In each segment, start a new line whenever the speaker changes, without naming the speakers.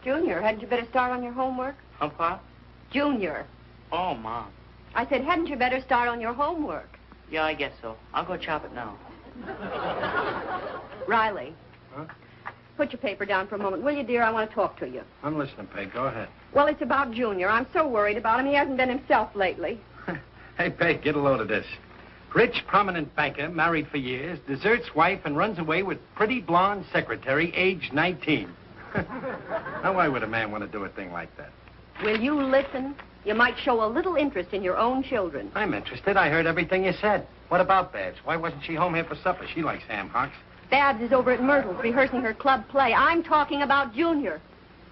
Junior, hadn't you better start on your homework?
Huh, Pop?
Junior.
Oh, Mom.
I said, hadn't you better start on your homework?
Yeah, I guess so. I'll go chop it now.
Riley.
Huh?
Put your paper down for a moment, will you, dear? I want to talk to you.
I'm listening, Peg. Go ahead.
Well, it's about Junior. I'm so worried about him. He hasn't been himself lately.
Hey, Peg, get a load of this. Rich, prominent banker, married for years, deserts wife and runs away with pretty blonde secretary, age 19. Now, why would a man want to do a thing like that?
Will you listen? You might show a little interest in your own children.
I'm interested. I heard everything you said. What about Babs? Why wasn't she home here for supper? She likes ham hocks.
Babs is over at Myrtle's rehearsing her club play. I'm talking about Junior.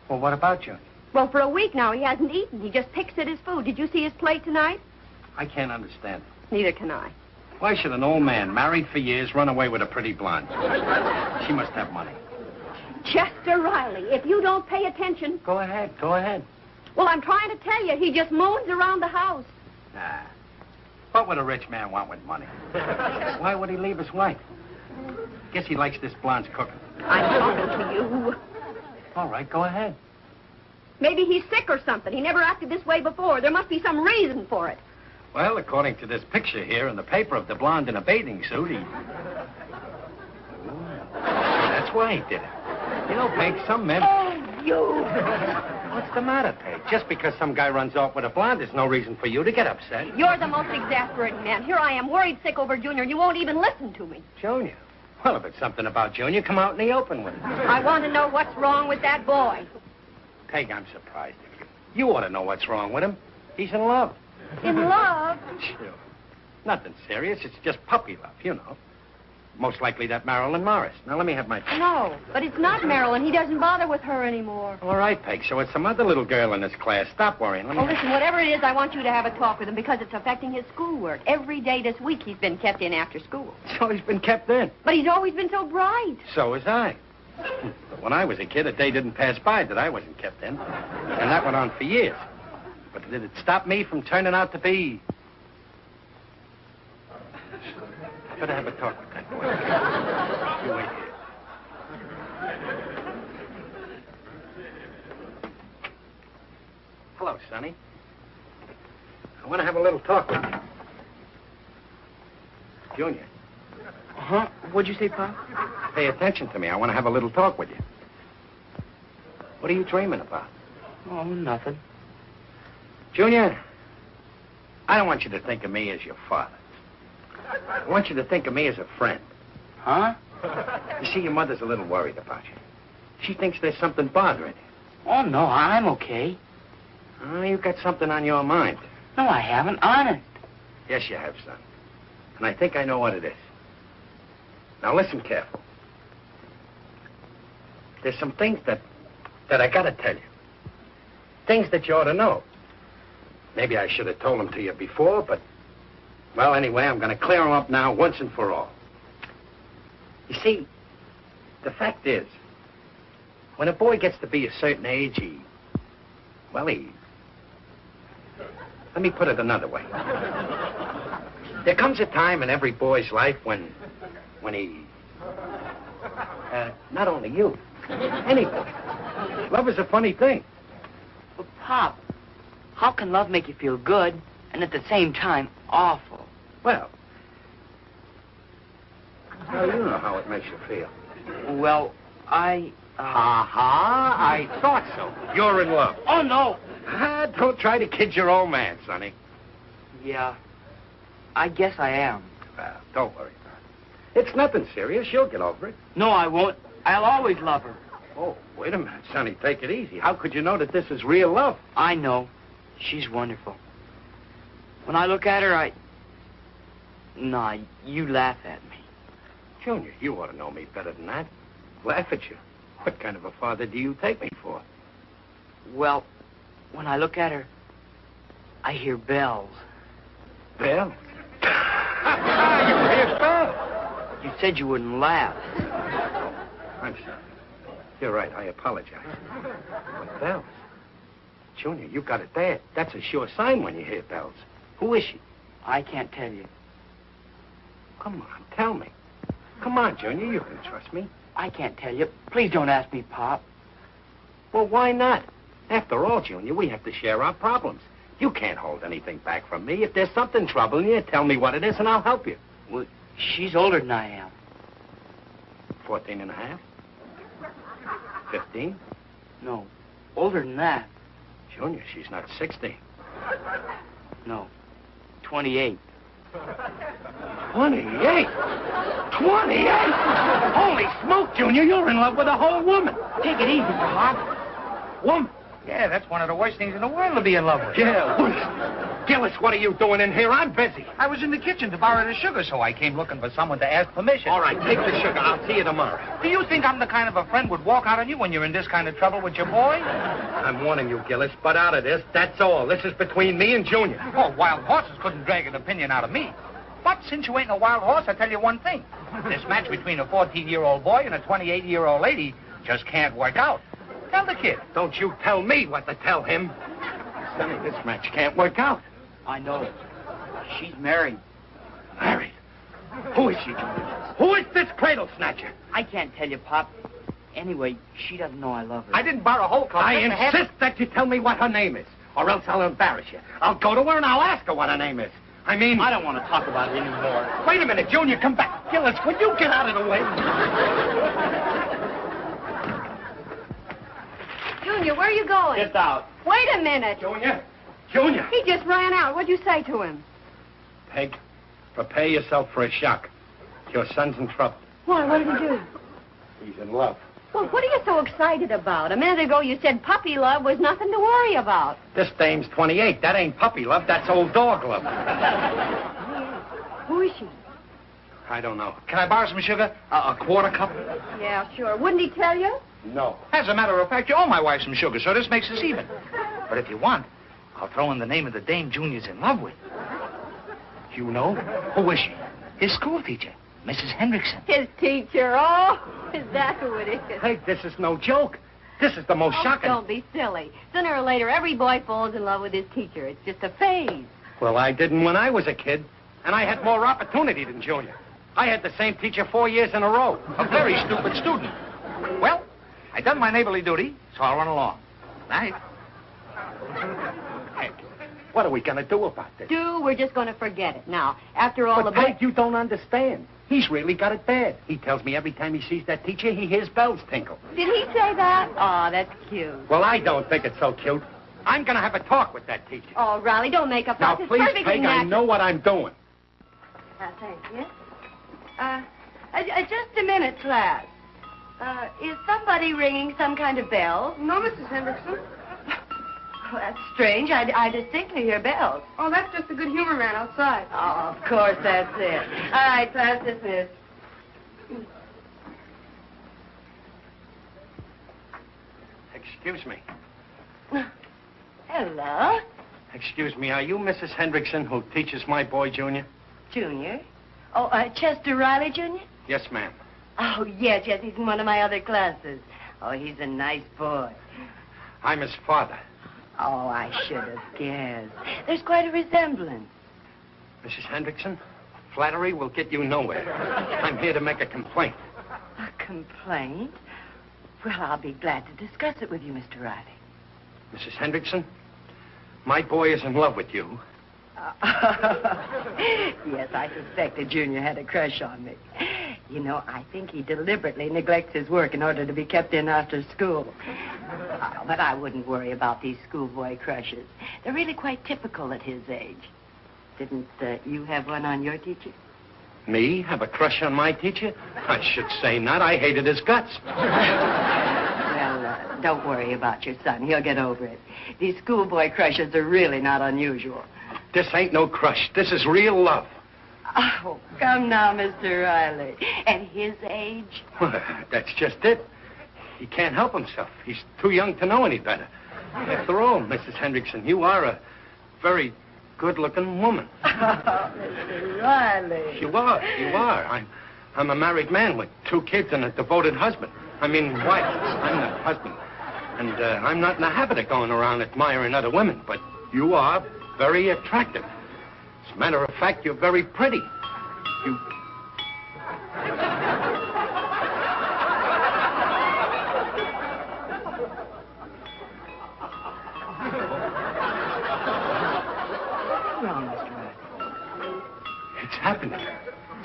Well, what about Junior?
Well, for a week now, he hasn't eaten. He just picks at his food. Did you see his plate tonight?
I can't understand it.
Neither can I.
Why should an old man, married for years, run away with a pretty blonde? She must have money.
Chester Riley, if you don't pay attention...
Go ahead, go ahead.
Well, I'm trying to tell you, he just moans around the house.
Nah. What would a rich man want with money? Why would he leave his wife? Guess he likes this blonde's cooking.
I'm talking to you.
All right, go ahead.
Maybe he's sick or something. He never acted this way before. There must be some reason for it.
Well, according to this picture here in the paper of the blonde in a bathing suit, he... That's why he did it. You know, Peg, some men...
Oh, you!
What's the matter, Peg? Just because some guy runs off with a blonde, there's no reason for you to get upset.
You're the most exasperating man. Here I am, worried sick over Junior, and you won't even listen to me.
Junior? Well, if it's something about Junior, come out in the open with it.
I want to know what's wrong with that boy.
Peg, I'm surprised at you. You ought to know what's wrong with him. He's in love.
In love?
Sure. Nothing serious. It's just puppy love, you know. Most likely that Marilyn Morris. Now, let me have my...
No, but it's not Marilyn. He doesn't bother with her anymore.
All right, Peg, so it's some other little girl in this class. Stop worrying. Let me...
Oh, listen, whatever it is, I want you to have a talk with him because it's affecting his schoolwork. Every day this week he's been kept in after school.
So he's been kept in.
But he's always been so bright.
So was I. But when I was a kid, a day didn't pass by that I wasn't kept in. And that went on for years. But did it stop me from turning out to be... I better have a talk with that boy. You wait here. Hello, Sonny. I want to have a little talk with you. Junior.
Huh? What'd you say, Pop?
Pay attention to me. I want to have a little talk with you. What are you dreaming about?
Oh, nothing.
Junior, I don't want you to think of me as your father. I want you to think of me as a friend.
Huh?
You see, your mother's a little worried about you. She thinks there's something bothering you.
Oh, no, I'm okay.
Oh, you've got something on your mind.
No, I haven't. Honest.
Yes, you have, son. And I think I know what it is. Now, listen careful. There's some things that I gotta tell you. Things that you ought to know. Maybe I should have told them to you before, but... Well, anyway, I'm gonna clear them up now once and for all. You see, the fact is, when a boy gets to be a certain age, Let me put it another way. There comes a time in every boy's life when he... not only you, any boy. Love is a funny thing.
But, Pop, how can love make you feel good and at the same time awful?
Well, you know how it makes you feel.
Well, I
thought so. You're in love.
Oh, no.
Don't try to kid your old man, Sonny.
Yeah, I guess I am.
Well, don't worry about it. It's nothing serious. You'll get over it.
No, I won't. I'll always love her.
Oh, wait a minute, Sonny. Take it easy. How could you know that this is real love?
I know. She's wonderful. When I look at her, Nah, you laugh at me.
Junior, you ought to know me better than that. Laugh at you. What kind of a father do you take me for?
Well, when I look at her, I hear bells.
Bells? You hear bells?
You said you wouldn't laugh.
I'm sorry. You're right. I apologize. But bells? Junior, you got it bad. That's a sure sign when you hear bells. Who is she?
I can't tell you.
Come on, tell me. Come on, Junior, you can trust me.
I can't tell you. Please don't ask me, Pop.
Well, why not? After all, Junior, we have to share our problems. You can't hold anything back from me. If there's something troubling you, tell me what it is and I'll help you.
Well, she's older than I am.
14 and a half? 15?
No, older than that.
Junior, she's not 16.
No, 28.
28? 28? Holy smoke, Junior, you're in love with a whole woman.
Take it easy, Pop.
Woman?
Yeah, that's one of the worst things in the world to be in love with.
Yeah, Gillis, what are you doing in here? I'm busy.
I was in the kitchen to borrow the sugar, so I came looking for someone to ask permission.
All right, take the sugar. I'll see you tomorrow.
Do you think I'm the kind of a friend would walk out on you when you're in this kind of trouble with your boy?
I'm warning you, Gillis, but out of this, that's all. This is between me and Junior.
Oh, wild horses couldn't drag an opinion out of me. But since you ain't no wild horse, I'll tell you one thing. This match between a 14-year-old boy and a 28-year-old lady just can't work out. Tell the kid.
Don't you tell me what to tell him. Sonny, this match can't work out.
I know. She's married.
Married? Who is she, Junior? Who is this cradle snatcher?
I can't tell you, Pop. Anyway, she doesn't know I love her.
I didn't borrow a whole club.
I insist that you tell me what her name is, or else I'll embarrass you. I'll go to her and I'll ask her what her name is. I mean...
I don't want to talk about it anymore.
Wait a minute, Junior, come back. Gillis, would you get out of the way?
Junior, where are you going?
Get out.
Wait a minute.
Junior? Junior?
He just ran out. What'd you say to him?
Peg, prepare yourself for a shock. Your son's in trouble.
Why, what did he do?
He's in love.
Well, what are you so excited about? A minute ago you said puppy love was nothing to worry about.
This dame's 28. That ain't puppy love. That's old dog love.
Who is she?
I don't know.
Can I borrow some sugar? A quarter cup?
Yeah, sure. Wouldn't he tell you?
No.
As a matter of fact, you owe my wife some sugar, so this makes us even. But if you want, I'll throw in the name of the dame Junior's in love with.
You know?
Who is she? His school teacher, Mrs. Hendrickson.
His teacher. Oh, is that who it is?
Hey, this is no joke. This is the most shocking...
Don't be silly. Sooner or later, every boy falls in love with his teacher. It's just a phase.
Well, I didn't when I was a kid, and I had more opportunity than Junior. I had the same teacher 4 years in a row.
A very stupid student. Well, I done my neighborly duty, so I'll run along. Night.
Hey, what are we going to do about this?
We're just going to forget it. Now, after all
But
the...
Peg, you don't understand. He's really got it bad. He tells me every time he sees that teacher, he hears bells tinkle.
Did he say that? Oh, that's cute.
Well, I don't think it's so cute. I'm going to have a talk with that teacher.
Oh, Riley, don't make up
Now,
fuss. It's
please,
perfectly
Peg, I
natural.
know what I'm doing.
Thank you. Just a minute, class. Is somebody ringing some kind of bell?
No, Mrs. Hendrickson.
Oh, that's strange. I distinctly hear bells.
Oh, that's just the good humor man outside.
Oh, of course, that's it. All right, class dismissed.
Excuse me.
Hello,
Excuse me, are you Mrs. Hendrickson who teaches my boy, Junior?
Junior. Oh, Chester Riley, Junior?
Yes, ma'am.
Oh, yes, he's in one of my other classes. Oh, he's a nice boy.
I'm his father.
Oh, I should have guessed. There's quite a resemblance.
Mrs. Hendrickson, flattery will get you nowhere. I'm here to make a complaint.
A complaint? Well, I'll be glad to discuss it with you, Mr. Riley.
Mrs. Hendrickson, my boy is in love with you.
Yes, I suspected Junior had a crush on me. You know, I think he deliberately neglects his work in order to be kept in after school. Oh, but I wouldn't worry about these schoolboy crushes. They're really quite typical at his age. Didn't you have one on your teacher?
Me? Have a crush on my teacher? I should say not. I hated his guts.
Well, don't worry about your son. He'll get over it. These schoolboy crushes are really not unusual.
This ain't no crush. This is real love.
Oh, come now, Mr. Riley. At his age?
Well, that's just it. He can't help himself. He's too young to know any better. After all, Mrs. Hendrickson, you are a very good-looking woman.
Oh, Mr. Riley.
You are. You are. I'm a married man with 2 kids and a devoted husband. I mean, wife. I'm the husband. And I'm not in the habit of going around admiring other women, but you are very attractive. As a matter of fact, you're very pretty. You...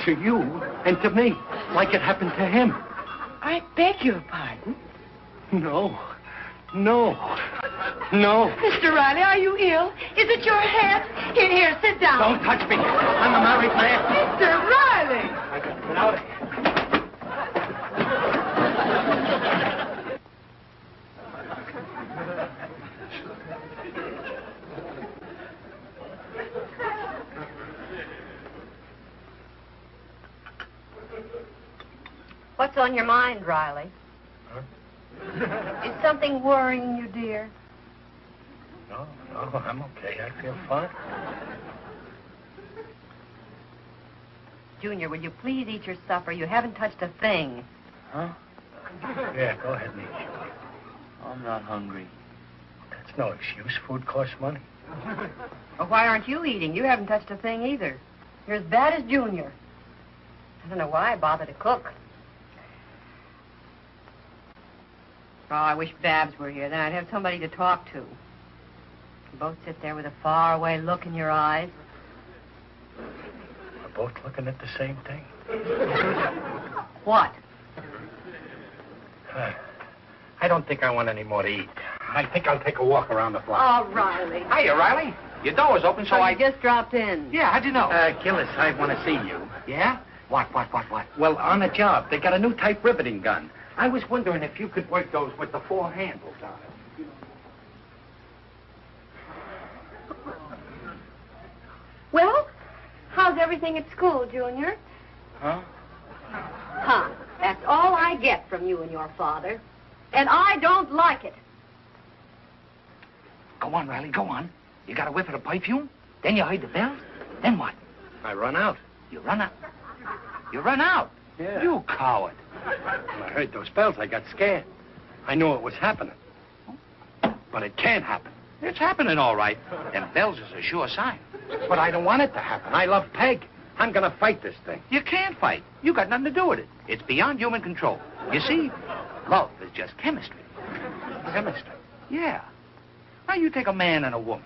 to you and to me, like it happened to him.
I beg your pardon.
No. No. No.
Mr. Riley, are you ill? Is it your head? Here, sit down.
Don't touch me. I'm a married man.
Mr. Riley!
I got to get out of here.
What's on your mind, Riley?
Huh?
Is something worrying you, dear?
No, I'm okay. I feel fine.
Junior, will you please eat your supper? You haven't touched a thing.
Huh?
Yeah, go ahead and eat.
I'm not hungry.
That's no excuse. Food costs money.
Well, why aren't you eating? You haven't touched a thing either. You're as bad as Junior. I don't know why I bother to cook. Oh, I wish Babs were here. Then I'd have somebody to talk to. You both sit there with a faraway look in your eyes.
We're both looking at the same thing.
What?
I don't think I want any more to eat. I think I'll take a walk around the block.
Oh, Riley.
Hiya, Riley. Your door was open, so
I
I...
just dropped in.
Yeah, how'd you know?
Gillis, I want to see you.
Yeah? What?
Well, on the job, they got a new type riveting gun. I was wondering if you could work those with the 4 handles on it.
Well, how's everything at school, Junior?
Huh?
Huh. That's all I get from you and your father. And I don't like it.
Go on, Riley, go on. You got a whiff of the perfume? Then you heard the bells? Then what?
I run out.
You run out. You run out?
Yeah.
You coward.
When I heard those bells, I got scared. I knew it was happening. But it can't happen.
It's happening all right. Them bells is a sure sign.
But I don't want it to happen. I love Peg. I'm going to fight this thing.
You can't fight. You got nothing to do with it. It's beyond human control. You see, love is just chemistry.
Chemistry.
Yeah. Now, you take a man and a woman.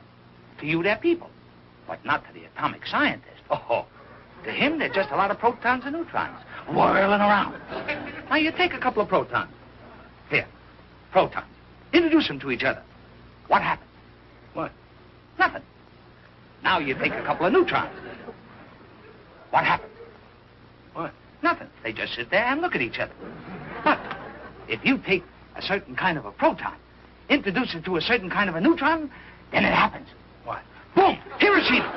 To you, they're people. But not to the atomic scientist. Oh, to him, they're just a lot of protons and neutrons whirling around. Now, you take a couple of protons. Here, protons. Introduce them to each other. What happens?
What?
Nothing. Now you take a couple of neutrons. What happens?
What?
Nothing. They just sit there and look at each other. But if you take a certain kind of a proton, introduce it to a certain kind of a neutron, then it happens.
What?
Boom! Hiroshima!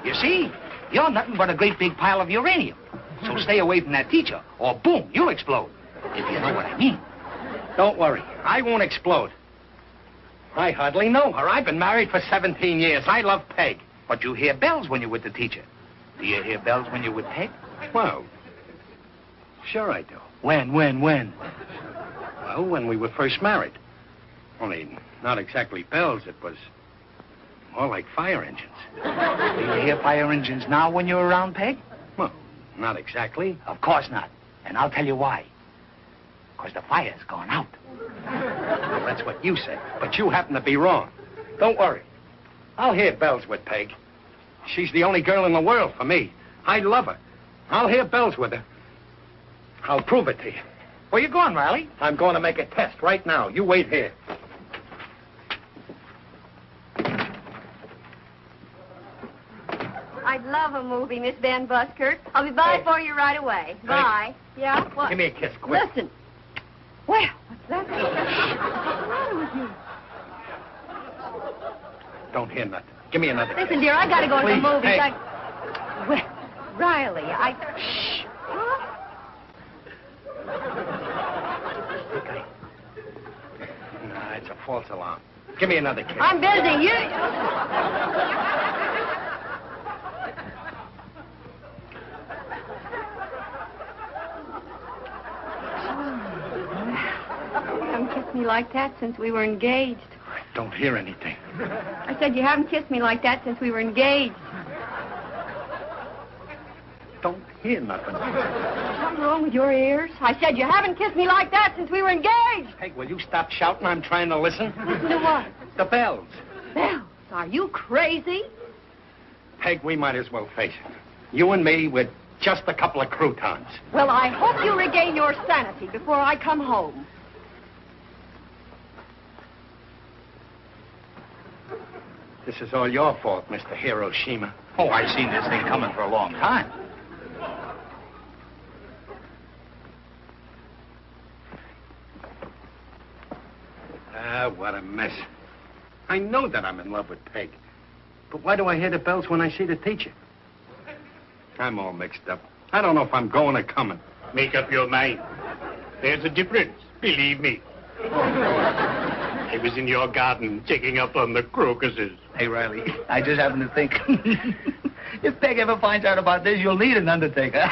You see, you're nothing but a great big pile of uranium. So stay away from that teacher, or boom, you'll explode. If you know what I mean.
Don't worry. I won't explode. I hardly know her. I've been married for 17 years. I love Peg.
But you hear bells when you're with the teacher. Do you hear bells when you're with Peg?
Well, sure I do.
When?
Well, when we were first married. Only not exactly bells. It was more like fire engines.
Do you hear fire engines now when you're around Peg?
Well, not exactly.
Of course not. And I'll tell you why. Because the fire's gone out.
Well, that's what you say. But you happen to be wrong. Don't worry. I'll hear bells with Peg. She's the only girl in the world for me. I love her. I'll hear bells with her. I'll prove it to you.
Where you going, Riley?
I'm going to make a test right now. You wait here.
I'd love a movie, Miss Van Buskirk. I'll be by for you right away. Bye. Yeah? What?
Give me a kiss, quick.
Listen. Well, what's that? What's the matter with you?
Don't hear nothing. Give me another
Listen,
kiss.
dear, I gotta go to the
Please,
movies.
Peg.
Well, Riley, Shh. Huh?
Okay. Nah, it's a false alarm. Give me another kiss.
I'm busy. You... You haven't kissed me like that since we were engaged.
I don't hear anything.
I said you haven't kissed me like that since we were engaged.
Don't hear nothing.
Something wrong with your ears? I said you haven't kissed me like that since we were engaged.
Peg, will you stop shouting? I'm trying to listen.
Listen to what?
The bells.
Bells. Are you crazy?
Peg, we might as well face it. You and me with just a couple of croutons.
Well, I hope you regain your sanity before I come home.
This is all your fault, Mr. Hiroshima.
Oh, I've seen this thing coming for a long time.
Ah, what a mess. I know that I'm in love with Peg. But why do I hear the bells when I see the teacher? I'm all mixed up. I don't know if I'm going or coming.
Make up your mind. There's a difference, believe me. I was in your garden checking up on the crocuses.
Hey, Riley, I just happened to think, if Peg ever finds out about this, you'll need an undertaker.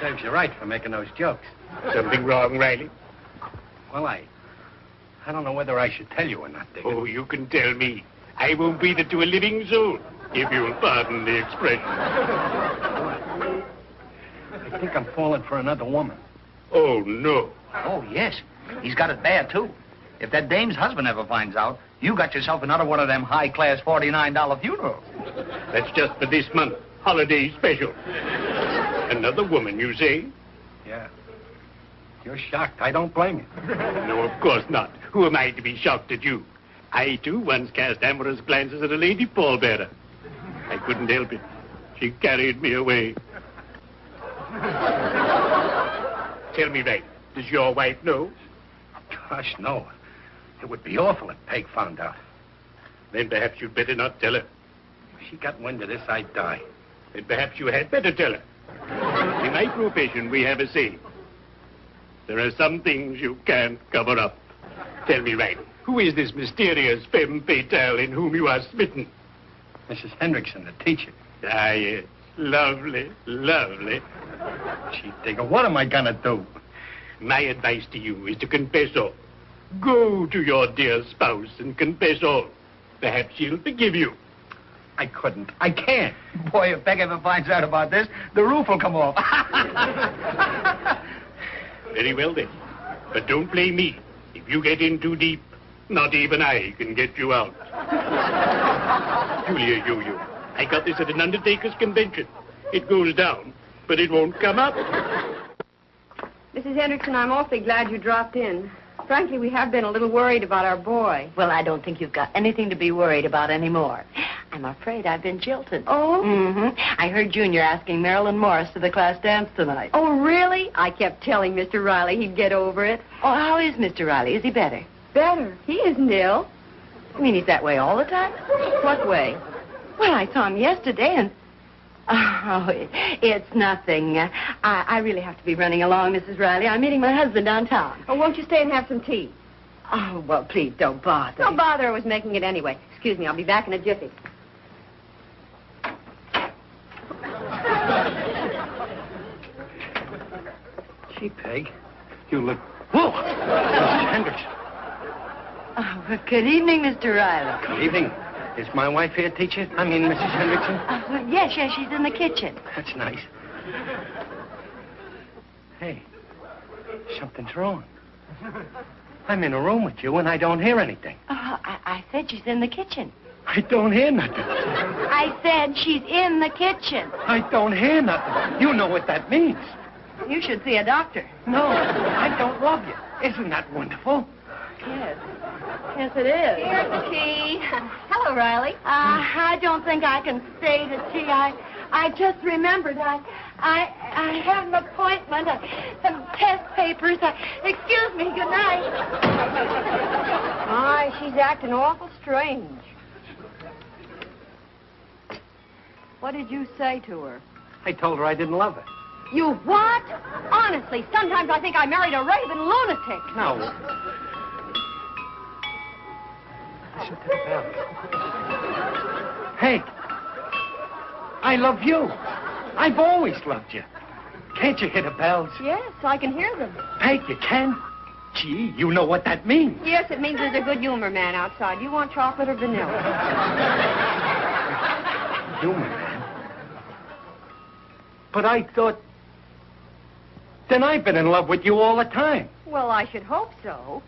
Serves you right for making those jokes.
Something wrong, Riley?
Well, I don't know whether I should tell you or not, Dick.
Oh, you can tell me. I won't breathe it to a living soul, if you'll pardon the expression.
I think I'm falling for another woman.
Oh, no.
Oh, yes. He's got it bad, too. If that dame's husband ever finds out, you got yourself another one of them high-class $49 funerals.
That's just for this month. Holiday special. Another woman, you say?
Yeah. You're shocked. I don't blame you.
No, of course not. Who am I to be shocked at you? I, too, once cast amorous glances at a lady pallbearer. I couldn't help it. She carried me away. Tell me, Ray, does your wife know?
Gosh, no. It would be awful if Peg found out.
Then perhaps you'd better not tell her.
If she got wind of this, I'd die.
Then perhaps you had better tell her. In my profession, we have a saying. There are some things you can't cover up. Tell me, Ray, who is this mysterious femme fatale in whom you are smitten?
Mrs. Hendrickson, the teacher.
Ah, yes. Lovely, lovely.
Gee, Digger, what am I gonna do?
My advice to you is to confess all. Go to your dear spouse and confess all. Perhaps she'll forgive you.
I couldn't. I can't.
Boy, if Peg ever finds out about this, the roof will come off.
Very well, then. But don't blame me. If you get in too deep, not even I can get you out. Julia Yo-Yo, I got this at an undertaker's convention. It goes down, but it won't come up.
Mrs. Hendrickson, I'm awfully glad you dropped in. Frankly, we have been a little worried about our boy.
Well, I don't think you've got anything to be worried about anymore. I'm afraid I've been jilted.
Oh?
Mm-hmm. I heard Junior asking Marilyn Morris to the class dance tonight.
Oh, really? I kept telling Mr. Riley he'd get over it.
Oh, how is Mr. Riley? Is he better?
Better. He isn't ill.
You mean he's that way all the time?
What way?
Well, I saw him yesterday and... Oh, it's nothing. I really have to be running along, Mrs. Riley. I'm meeting my husband downtown.
Oh, won't you stay and have some tea?
Oh, well, please don't bother.
Don't bother. I was making it anyway. Excuse me. I'll be back in a jiffy.
Gee, Peg, you look... Whoa! Mrs. Hendrickson.
Oh, well, good evening, Mr. Riley.
Good evening. Is my wife here, teacher? I mean, Mrs. Hendrickson?
Well, yes, she's in the kitchen.
That's nice. Hey, something's wrong. I'm in a room with you and I don't hear anything.
I said she's in the kitchen.
I don't hear nothing.
I said she's in the kitchen.
I don't hear nothing. You know what that means.
You should see a doctor.
No, I don't love you. Isn't that wonderful?
Yes. Yes, it is.
Here's the tea. Hello, Riley.
I don't think I can stay to tea. I just remembered I have an appointment, some test papers. Excuse me, good night.
My, she's acting awful strange. What did you say to her?
I told her I didn't love her.
You what? Honestly, sometimes I think I married a raving lunatic.
No. Listen to the bells. Hey, I love you. I've always loved you. Can't you hear the bells?
Yes, I can hear them.
Peg, you can? Gee, you know what that means.
Yes, it means there's a good humor man outside. You want chocolate or vanilla?
Humor man? But I thought... Then I've been in love with you all the time.
Well, I should hope so.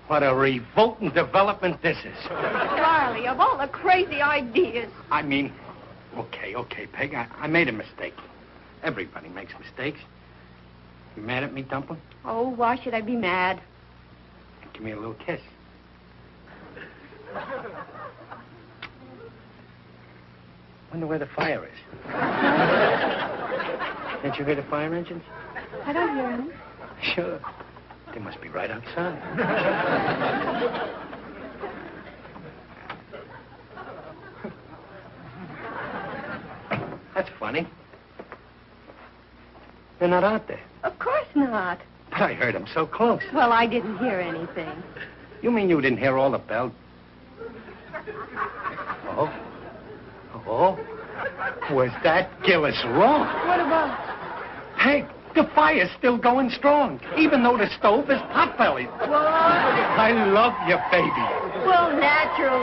What a revolting development this is.
Riley, of all the crazy ideas.
I mean, okay, Peg, I made a mistake. Everybody makes mistakes. You mad at me, Dumpling?
Oh, why should I be mad?
Give me a little kiss. Wonder where the fire is. Can't you hear the fire engines?
I don't hear him.
Sure. They must be right outside. That's funny. They're not out there.
Of course not.
But I heard them so close.
Well, I didn't hear anything.
You mean you didn't hear all the bells? Oh? Oh? Was that Gillis wrong?
What about?
Peg, the fire's still going strong, even though the stove is pot-bellied.
What?
I love you, baby.
Well, naturally.